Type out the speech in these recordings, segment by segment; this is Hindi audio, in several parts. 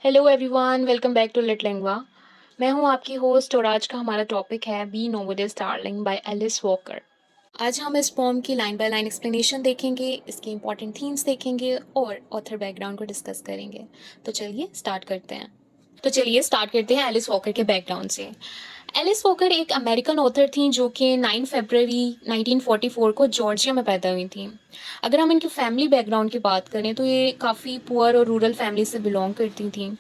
Hello everyone, welcome back to Lit Lingua. मैं हूं आपकी होस्ट और आज का हमारा टॉपिक है be nobody's darling by Alice Walker. आज हम इस पोम की लाइन बाय लाइन एक्सप्लेनेशन देखेंगे, इसके इंपॉर्टेंट थीम्स देखेंगे और ऑथर बैकग्राउंड को डिस्कस करेंगे। तो चलिए स्टार्ट करते हैं एलिस वॉकर के बैकग्राउंड से। एलिस वॉकर एक अमेरिकन ऑथर थी जो कि 9 फरवरी 1944 को जॉर्जिया में पैदा हुई थी। अगर हम इनकी फैमिली बैकग्राउंड की बात करें तो ये काफ़ी पुअर और रूरल फैमिली से बिलोंग करती थी।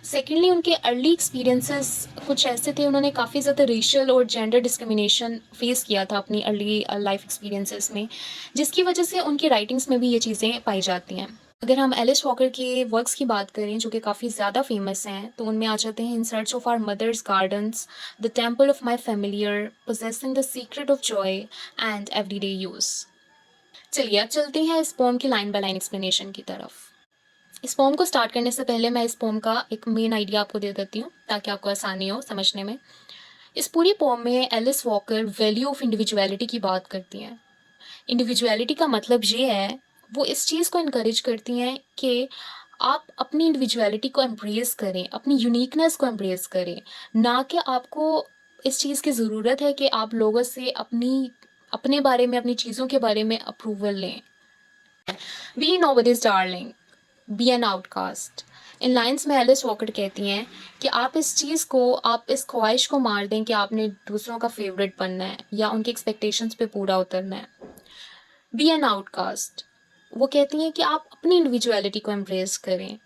सेकेंडली, उनके अर्ली एक्सपीरियंसेस कुछ ऐसे थे, उन्होंने काफ़ी ज़्यादा रेशियल और जेंडर डिस्क्रिमिनेशन फेस किया था अपनी अर्ली लाइफ एक्सपीरियंसेस में, जिसकी वजह से उनकी राइटिंग्स में भी ये चीज़ें पाई जाती हैं। अगर हम एलिस वॉकर के वर्क्स की बात करें जो कि काफ़ी ज़्यादा फेमस हैं, तो उनमें आ जाते हैं in search of our mothers' gardens, the temple of my familiar, possessing the secret of joy and everyday use. चलिए अब चलते हैं इस पोम की लाइन बाय लाइन एक्सप्लेनेशन की तरफ। इस पोम को स्टार्ट करने से पहले मैं इस पोम का एक मेन आइडिया आपको दे देती हूँ ताकि आपको आसानी हो समझने में। इस पूरी पोम में Alice Walker value of individuality की बात करती हैं। इंडिविजुअलिटी का मतलब ये है, वो इस चीज़ को इनकरेज करती हैं कि आप अपनी इंडिविजुअलिटी को एम्ब्रेस करें, अपनी यूनिकनेस को एम्ब्रेस करें, ना कि आपको इस चीज़ की ज़रूरत है कि आप लोगों से अपने बारे में, अपनी चीज़ों के बारे में अप्रूवल लें। Be nobody's darling, be an outcast. इन लाइन्स में एलिस वॉकर कहती हैं कि आप इस ख्वाहिश को मार दें कि आपने दूसरों का फेवरेट बनना है या उनकी एक्सपेक्टेशंस पे पूरा उतरना है। बी एन आउटकास्ट, वो कहती हैं कि आप अपनी इंडिविजुअलिटी को एम्ब्रेस करें,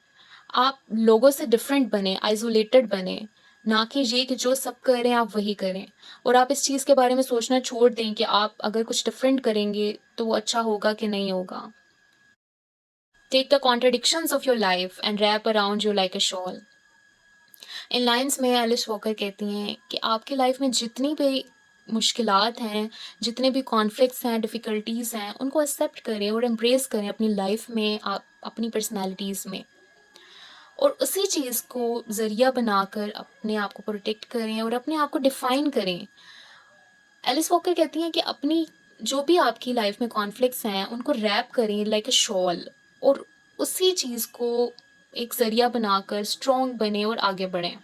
आप लोगों से डिफरेंट बने, आइसोलेटेड बने, ना कि ये कि जो सब कर रहे हैं आप वही करें। और आप इस चीज़ के बारे में सोचना छोड़ दें कि आप अगर कुछ डिफरेंट करेंगे तो वो अच्छा होगा कि नहीं होगा। Take the contradictions of your life and wrap around you like a shawl. इन लाइन्स में एलिस वॉकर कहती हैं कि आपकी लाइफ में जितनी भी मुश्किलात हैं, जितने भी कॉन्फ्लिक्ट्स हैं, डिफ़िकल्टीज़ हैं, उनको एक्सेप्ट करें और एम्ब्रेस करें अपनी लाइफ में, आप अपनी पर्सनैलिटीज़ में, और उसी चीज़ को ज़रिया बनाकर अपने आप को प्रोटेक्ट करें और अपने आप को डिफ़ाइन करें। एलिस वॉकर कहती हैं कि अपनी जो भी आपकी लाइफ में कॉन्फ्लिक्ट्स हैं, उनको रैप करें लाइक अ शॉल, और उसी चीज़ को एक ज़रिया बनाकर स्ट्रॉन्ग बने और आगे बढ़ें।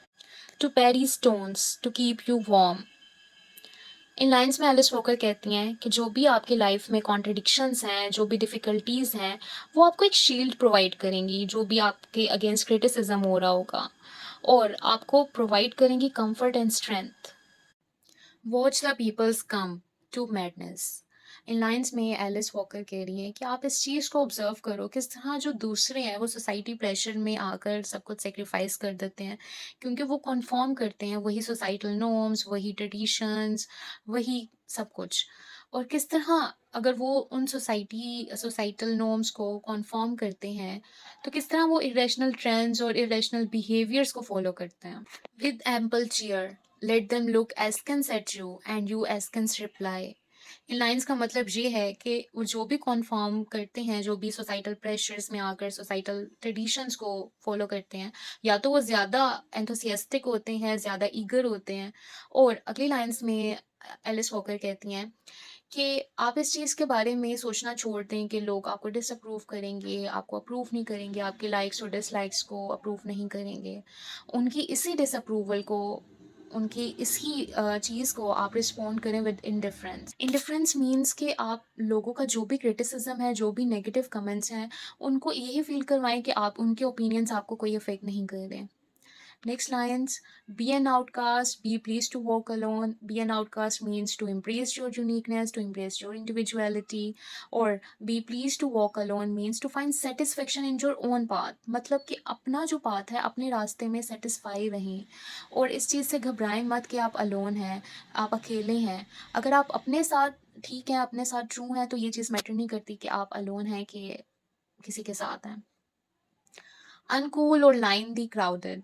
To parry stones to keep you warm. इन लाइन्स में एलिस वॉकर कहती हैं कि जो भी आपकी लाइफ में कॉन्ट्रडिक्शंस हैं, जो भी डिफ़िकल्टीज़ हैं, वो आपको एक शील्ड प्रोवाइड करेंगी, जो भी आपके अगेंस्ट क्रिटिसिज्म हो रहा होगा, और आपको प्रोवाइड करेंगी comfort and strength. Watch the people's come to madness. इन लाइन्स में एलिस वॉकर कह रही है कि आप इस चीज़ को ऑब्जर्व करो, किस तरह जो दूसरे हैं वो सोसाइटी प्रेशर में आकर सब कुछ सेक्रीफाइस कर देते हैं, क्योंकि वो कॉन्फॉर्म करते हैं वही सोसाइटल नॉर्म्स, वही ट्रेडिशंस, वही सब कुछ। और किस तरह अगर वो उन सोसाइटल नॉर्म्स को कॉन्फॉर्म करते हैं, तो किस तरह वो इरेशनल ट्रेंड्स और इरेशनल बिहेवियर्स को फॉलो करते हैं। With ample cheer, let them look askance at you and you askance reply। इन लाइन्स का मतलब ये है कि वो जो भी कॉन्फॉर्म करते हैं, जो भी सोसाइटल प्रेशर्स में आकर सोसाइटल ट्रेडिशंस को फॉलो करते हैं, या तो वो ज़्यादा एंथुसियास्टिक होते हैं, ज़्यादा ईगर होते हैं। और अगली लाइन्स में एलिस वॉकर कहती हैं कि आप इस चीज़ के बारे में सोचना छोड़ दें कि लोग आपको डिसअप्रूव करेंगे, आपको अप्रूव नहीं करेंगे, आपके लाइक्स और डिसलाइक्स को अप्रूव नहीं करेंगे। उनकी इसी डिसअप्रूवल को, उनकी इसी चीज़ को आप रिस्पॉन्ड करें विद इंडिफरेंस। इंडिफरेंस मीन्स कि आप लोगों का जो भी क्रिटिसिज्म है, जो भी नेगेटिव कमेंट्स हैं, उनको यही फील करवाएं कि आप उनके ओपिनियंस आपको कोई इफेक्ट नहीं कर रहे। Next lines, be an outcast, be pleased to walk alone. Be an outcast means to embrace your uniqueness, to embrace your individuality. Or be pleased to walk alone means to find satisfaction in your own path. मतलब कि अपना जो पाथ है, अपने रास्ते में सेटिस्फाई रहें, और इस चीज़ से घबराएं मत कि आप अलोन हैं, आप अकेले हैं। अगर आप अपने साथ ठीक हैं, अपने साथ ट्रू हैं, तो ये चीज़ मैटर नहीं करती कि आप अलोन हैं कि किसी के साथ हैं। अनकूल और लाइन दी क्राउडेड।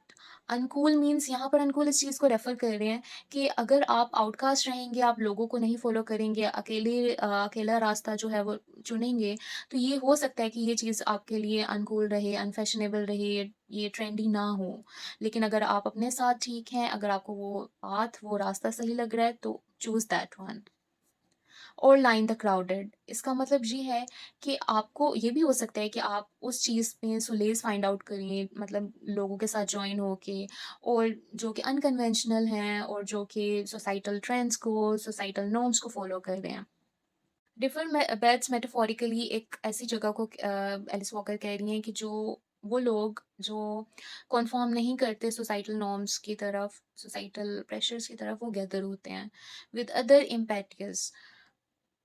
अनकूल मीन्स यहाँ पर अनकूल इस चीज़ को रेफ़र कर रहे हैं कि अगर आप आउटकास्ट रहेंगे, आप लोगों को नहीं फ़ॉलो करेंगे, अकेला रास्ता जो है वो चुनेंगे, तो ये हो सकता है कि ये चीज़ आपके लिए अनकूल रहे, अनफैशनेबल रहे, ये ट्रेंडी ना हो। लेकिन अगर आप अपने साथ ठीक हैं, अगर आपको वो पाथ, वो रास्ता सही लग रहा है, तो चूज़ दैट वन। और लाइन द क्राउडेड। इसका मतलब ये है कि आपको ये भी हो सकता है कि आप उस चीज़ में सोलेस फाइंड आउट करिए, मतलब लोगों के साथ जॉइन होके, और जो कि अनकन्वेंशनल हैं और जो कि सोसाइटल ट्रेंड्स को, सोसाइटल नॉर्म्स को फॉलो कर रहे हैं। डिफर बेड्स मेटाफोरिकली एक ऐसी जगह को एलिस वॉकर कह रही हैं कि जो वो लोग जो कॉन्फॉर्म नहीं करते सोसाइटल नॉर्म्स की तरफ, सोसाइटल प्रेशर्स की तरफ, वो गैदर होते हैं विद अदर इम्पेटियस।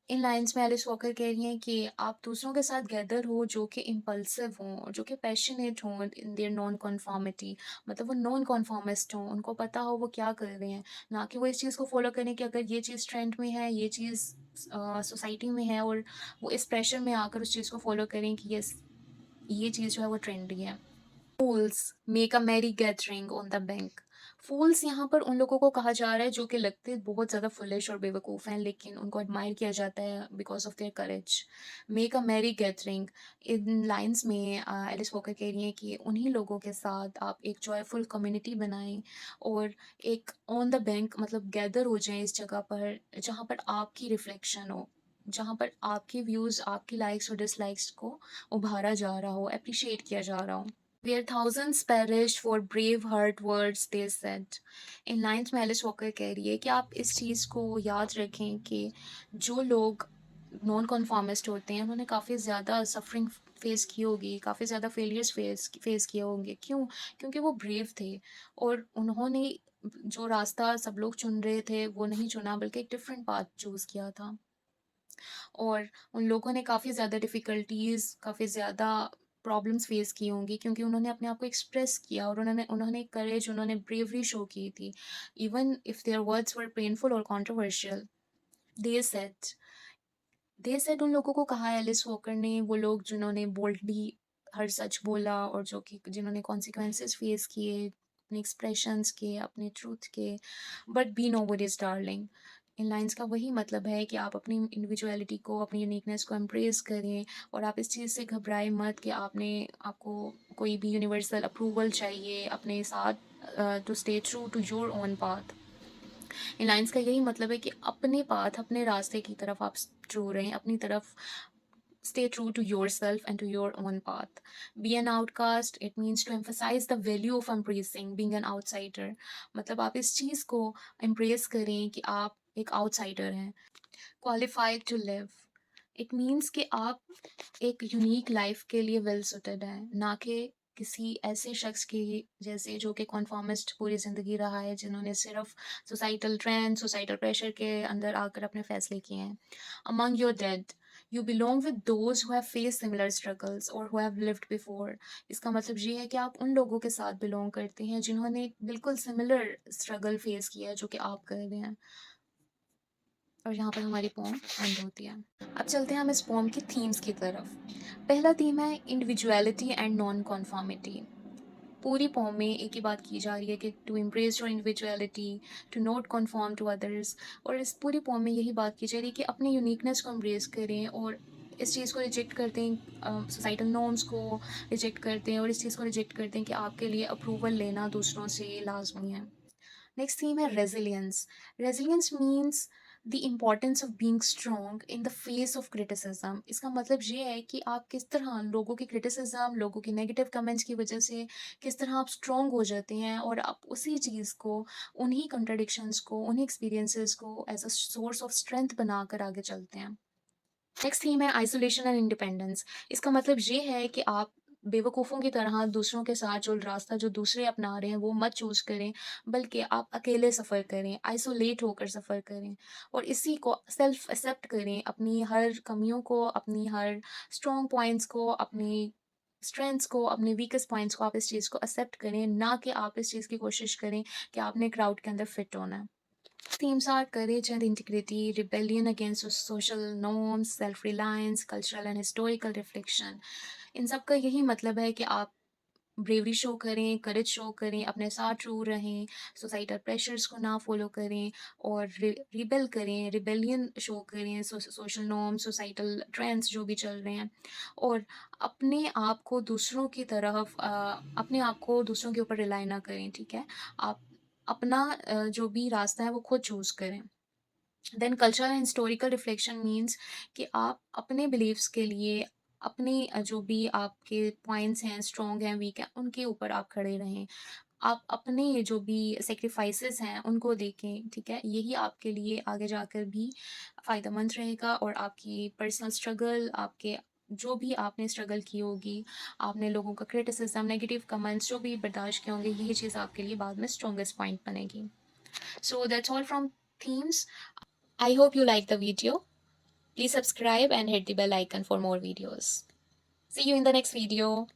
इन लाइन्स में एलिस वॉकर कह रही हैं कि आप दूसरों के साथ गैदर हो जो कि इम्पल्सिव हों और जो कि पैशनेट हों इन देयर नॉन कॉन्फॉर्मिटी, मतलब वो नॉन कॉन्फॉर्मिस्ट हों, उनको पता हो वो क्या कर रहे हैं, ना कि वो इस चीज़ को फॉलो करें कि अगर ये चीज़ ट्रेंड में है, ये चीज़ सोसाइटी में है, और वो इस प्रेशर में आकर उस चीज़ को फॉलो करें कि यस, ये चीज़ जो है वो ट्रेंडी है। Fools make a merry gathering on the bank. Fools यहाँ पर उन लोगों को कहा जा रहा है जो कि लगते बहुत ज़्यादा फुलिश और बेवकूफ़ हैं, लेकिन उनको एडमायर किया जाता है because of their courage. Make a merry gathering, इन लाइन्स में एलिस वॉकर कह रही हैं कि उन्हीं लोगों के साथ आप एक जॉयफुल कम्युनिटी बनाएं और एक ऑन द बैंक, मतलब गैदर हो जाएं इस जगह पर जहाँ पर आपकी रिफ्लेक्शन हो, जहाँ पर आपके व्यूज़, आपकी लाइक्स और डिसलाइक्स को उभारा जा रहा हो, अप्रिशिएट किया जा रहा हो। Where thousands perished for brave heart words they said। In lines में एलिस वॉकर कह रही है कि आप इस चीज़ को याद रखें कि जो लोग नॉन कॉन्फॉर्मिस्ट होते हैं उन्होंने काफ़ी ज़्यादा सफरिंग फेस की होगी, काफ़ी ज़्यादा फेलियर्स फेस किए होंगे। क्यों? क्योंकि वो ब्रेव थे और उन्होंने जो रास्ता सब लोग चुन रहे थे वो नहीं चुना, बल्कि एक डिफरेंट पाथ चूज़ किया था। और उन लोगों ने काफ़ी ज़्यादा डिफ़िकल्टीज़, काफ़ी ज़्यादा प्रॉब्लम्स फ़ेस की होंगी, क्योंकि उन्होंने अपने आप को एक्सप्रेस किया और उन्होंने उन्होंने करेज, उन्होंने ब्रेवरी शो की थी। Even if their words were painful और कंट्रोवर्शियल, दे सेड उन लोगों को कहा है एलिस वॉकर ने, वो लोग जिन्होंने बोल्डली हर सच बोला और जो कि जिन्होंने कॉन्सिक्वेंसेस फेस किए अपने एक्सप्रेशंस के, अपने ट्रूथ के, बट बी नोबडीज डार्लिंग। इन लाइंस का वही मतलब है कि आप अपनी इंडिविजुअलिटी को, अपनी यूनिकनेस को एम्प्रेस करें और आप इस चीज़ से घबराएं मत कि आपको कोई भी यूनिवर्सल अप्रूवल चाहिए अपने साथ, to stay true to your own path. इन लाइन्स का यही मतलब है कि अपने पाथ, अपने रास्ते की तरफ आप ट्रू रहें, अपनी तरफ stay true to yourself and to your own path. Be an outcast, it means to emphasize the value of embracing being an outsider। मतलब आप इस चीज़ को embrace करें कि आप एक outsider हैं। Qualified to live, it means कि आप एक यूनिक लाइफ के लिए वेल सुटेड है, ना कि किसी ऐसे शख्स की जैसे जो कि कॉन्फॉर्मिस्ट पूरी ज़िंदगी रहा है, जिन्होंने सिर्फ सोसाइटल ट्रेंड, सोसाइटल प्रेशर के अंदर आकर अपने फैसले किए हैं। Among your dead, you belong with those who have face similar struggles और हु हैव लिव्ड बिफोर। इसका मतलब ये है कि आप उन लोगों के साथ बिलोंग करते हैं जिन्होंने बिल्कुल सिमिलर स्ट्रगल फेस किया है जो कि आप कर रहे हैं। और यहाँ पर हमारी पोम एंड होती है। अब चलते हैं हम इस पोम की थीम्स की तरफ। पहला थीम है इंडिविजुअलिटी एंड नॉन कॉन्फॉर्मिटी। पूरी पोम में एक ही बात की जा रही है कि to embrace your individuality, to not conform to others. और इस पूरी पोम में यही बात की जा रही है कि अपनी यूनिकनेस को एम्ब्रेस करें और इस चीज़ को रिजेक्ट करते हैं, सोसाइटल नॉर्म्स को रिजेक्ट करते हैं और इस चीज़ को रिजेक्ट करते हैं कि आपके लिए अप्रूवल लेना दूसरों से लाजमी है। नेक्स्ट थीम है resilience. Resilience means the importance of being strong in the face of criticism. इसका मतलब ये है कि आप किस तरह लोगों की क्रिटिसिज्म, लोगों के नेगेटिव कमेंट्स की वजह से किस तरह आप स्ट्रॉन्ग हो जाते हैं और आप उसी चीज़ को, उन्हीं कंट्रडिक्शंस को, उन्हीं एक्सपीरियंसेस को as a source of strength बनाकर आगे चलते हैं। नेक्स्ट थीम है आइसोलेशन एंड इंडिपेंडेंस। इसका मतलब ये है कि आप बेवकूफ़ों की तरह दूसरों के साथ जो रास्ता जो दूसरे अपना रहे हैं वो मत चूज़ करें, बल्कि आप अकेले सफ़र करें, आइसोलेट होकर सफ़र करें और इसी को सेल्फ एक्सेप्ट करें, अपनी हर कमियों को, अपनी हर स्ट्रॉन्ग पॉइंट्स को, अपनी स्ट्रेंथ्स को, अपने वीकेस्ट पॉइंट्स को आप इस चीज़ को एक्सेप्ट करें, ना कि आप इस चीज़ की कोशिश करें कि आपने क्राउड के अंदर फिट होना है। Themes are courage and integrity, rebellion against social norms, self-reliance, cultural and historical reflection। इन सब का यही मतलब है कि आप ब्रेवरी शो करें, करेज शो करें, अपने साथ ट्रू रहें, सोसाइटल प्रेशर्स को ना फॉलो करें और रिबेल करें, रिबेलियन शो करें, सोशल नॉर्म, सोसाइटल ट्रेंड्स जो भी चल रहे हैं, और अपने आप को दूसरों की तरफ अपने आप को दूसरों के ऊपर रिलाई ना करें, ठीक है? आप अपना जो भी रास्ता है वो खुद चूज़ करें। Then cultural and historical reflection means कि आप अपने बिलीव्स के लिए अपने जो भी आपके पॉइंट्स हैं, स्ट्रॉन्ग हैं, वीक हैं, उनके ऊपर आप खड़े रहें। आप अपने जो भी सैक्रिफाइसेस हैं उनको देखें, ठीक है? यही आपके लिए आगे जाकर भी फ़ायदेमंद रहेगा और आपकी पर्सनल स्ट्रगल, आपके जो भी आपने स्ट्रगल की होगी, आपने लोगों का क्रिटिसिज्म, नेगेटिव कमेंट्स जो भी बर्दाश्त किए होंगे, यही चीज़ आपके लिए बाद में स्ट्रॉन्गेस्ट पॉइंट बनेगी। So that's all from themes. I hope you like the video. Please subscribe and hit the bell icon for more videos. See you in the next video.